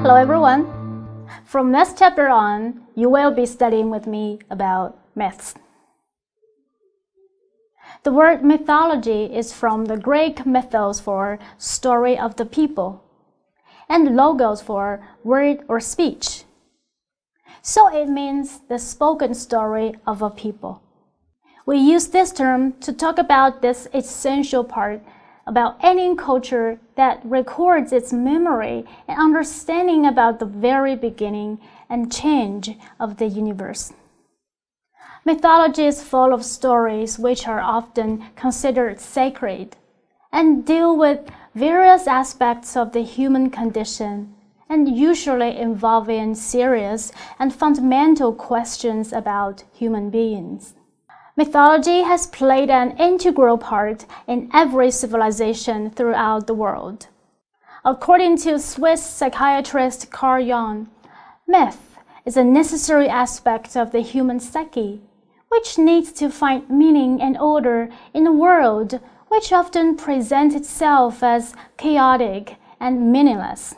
Hello everyone! From next chapter on, you will be studying with me about myths. The word mythology is from the Greek mythos for story of the people, and logos for word or speech. So it means the spoken story of a people. We use this term to talk about this essential part about any culture that records its memory and understanding about the very beginning and change of the universe. Mythology is full of stories which are often considered sacred and deal with various aspects of the human condition and usually involving serious and fundamental questions about human beings. Mythology has played an integral part in every civilization throughout the world. According to Swiss psychiatrist Carl Jung, myth is a necessary aspect of the human psyche, which needs to find meaning and order in a world which often presents itself as chaotic and meaningless.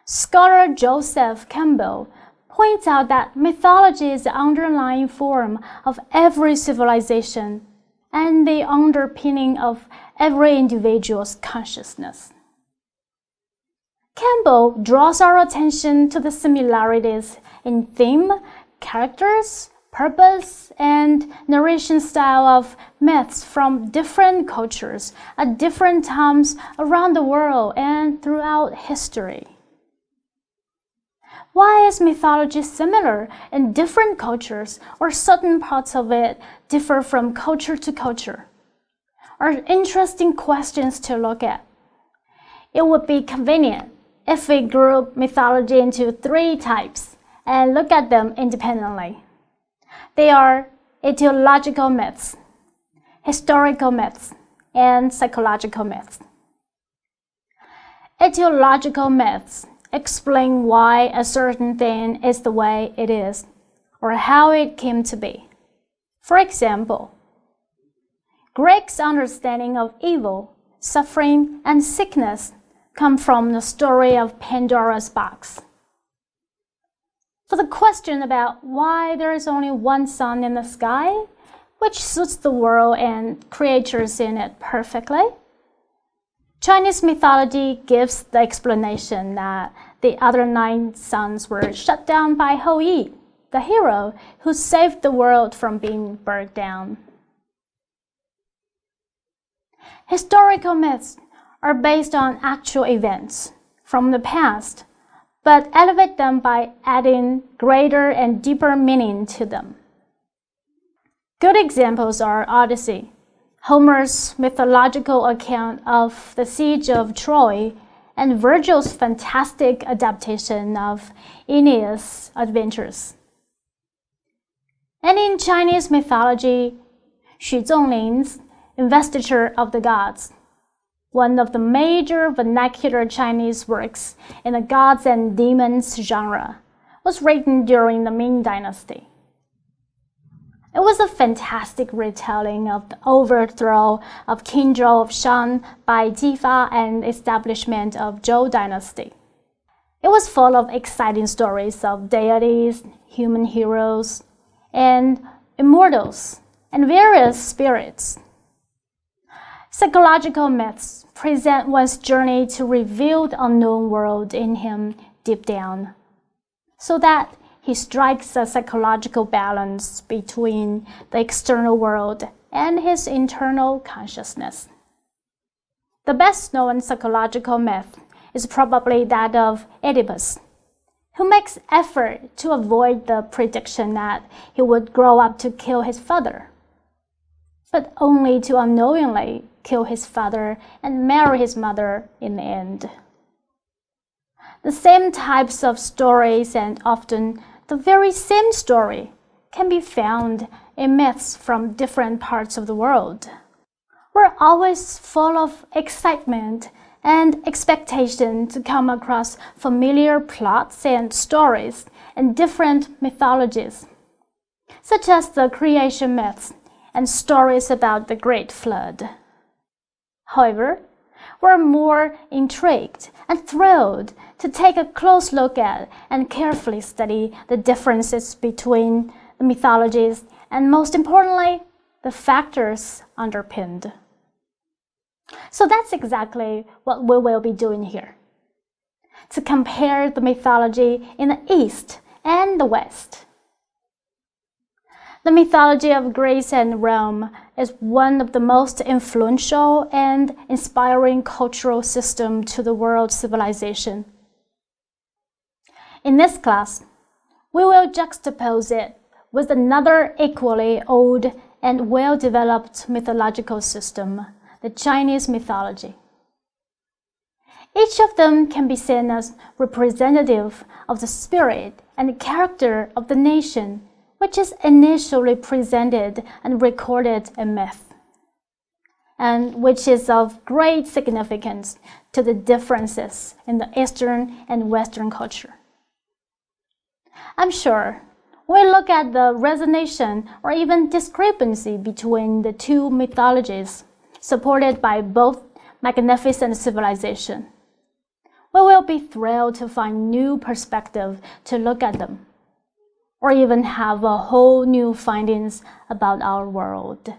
Scholar Joseph Campbell points out that mythology is the underlying form of every civilization and the underpinning of every individual's consciousness. Campbell draws our attention to the similarities in theme, characters, purpose, and narration style of myths from different cultures at different times around the world and throughout history. Why is mythology similar in different cultures, or certain parts of it differ from culture to culture? Are interesting questions to look at. It would be convenient if we group mythology into 3 types and look at them independently. They are etiological myths, historical myths, and psychological myths. Etiological myths explain why a certain thing is the way it is, or how it came to be. For example, Greeks' understanding of evil, suffering, and sickness come from the story of Pandora's box. For the question about why there is only one sun in the sky, which suits the world and creatures in it perfectly, Chinese mythology gives the explanation that the other 9 suns were shut down by Hou Yi, the hero who saved the world from being burned down. Historical myths are based on actual events from the past, but elevate them by adding greater and deeper meaning to them. Good examples are Odyssey, Homer's mythological account of the siege of Troy, and Virgil's fantastic adaptation of Aeneas' adventures. And in Chinese mythology, Xu Zongling's Investiture of the Gods, one of the major vernacular Chinese works in the gods and demons genre, was written during the Ming Dynasty. It was a fantastic retelling of the overthrow of King Zhou of Shan by Jifa and establishment of Zhou Dynasty. It was full of exciting stories of deities, human heroes, and immortals, and various spirits. Psychological myths present one's journey to reveal the unknown world in him deep down, so that he strikes a psychological balance between the external world and his internal consciousness. The best-known psychological myth is probably that of Oedipus, who makes effort to avoid the prediction that he would grow up to kill his father, but only to unknowingly kill his father and marry his mother in the end. The same types of stories, and often the very same story, can be found in myths from different parts of the world. We're always full of excitement and expectation to come across familiar plots and stories in different mythologies, such as the creation myths and stories about the Great Flood. However, we're more intrigued and thrilled to take a close look at and carefully study the differences between the mythologies and, most importantly, the factors underpinned. So that's exactly what we will be doing here, to compare the mythology in the East and the West. The mythology of Greece and Rome is one of the most influential and inspiring cultural systems to the world civilization. In this class, we will juxtapose it with another equally old and well-developed mythological system, the Chinese mythology. Each of them can be seen as representative of the spirit and character of the nation, which is initially presented and recorded in myth, and which is of great significance to the differences in the Eastern and Western culture. I'm sure we look at the resonation or even discrepancy between the two mythologies, supported by both magnificent civilization. We will be thrilled to find new perspective to look at them, or even have a whole new findings about our world.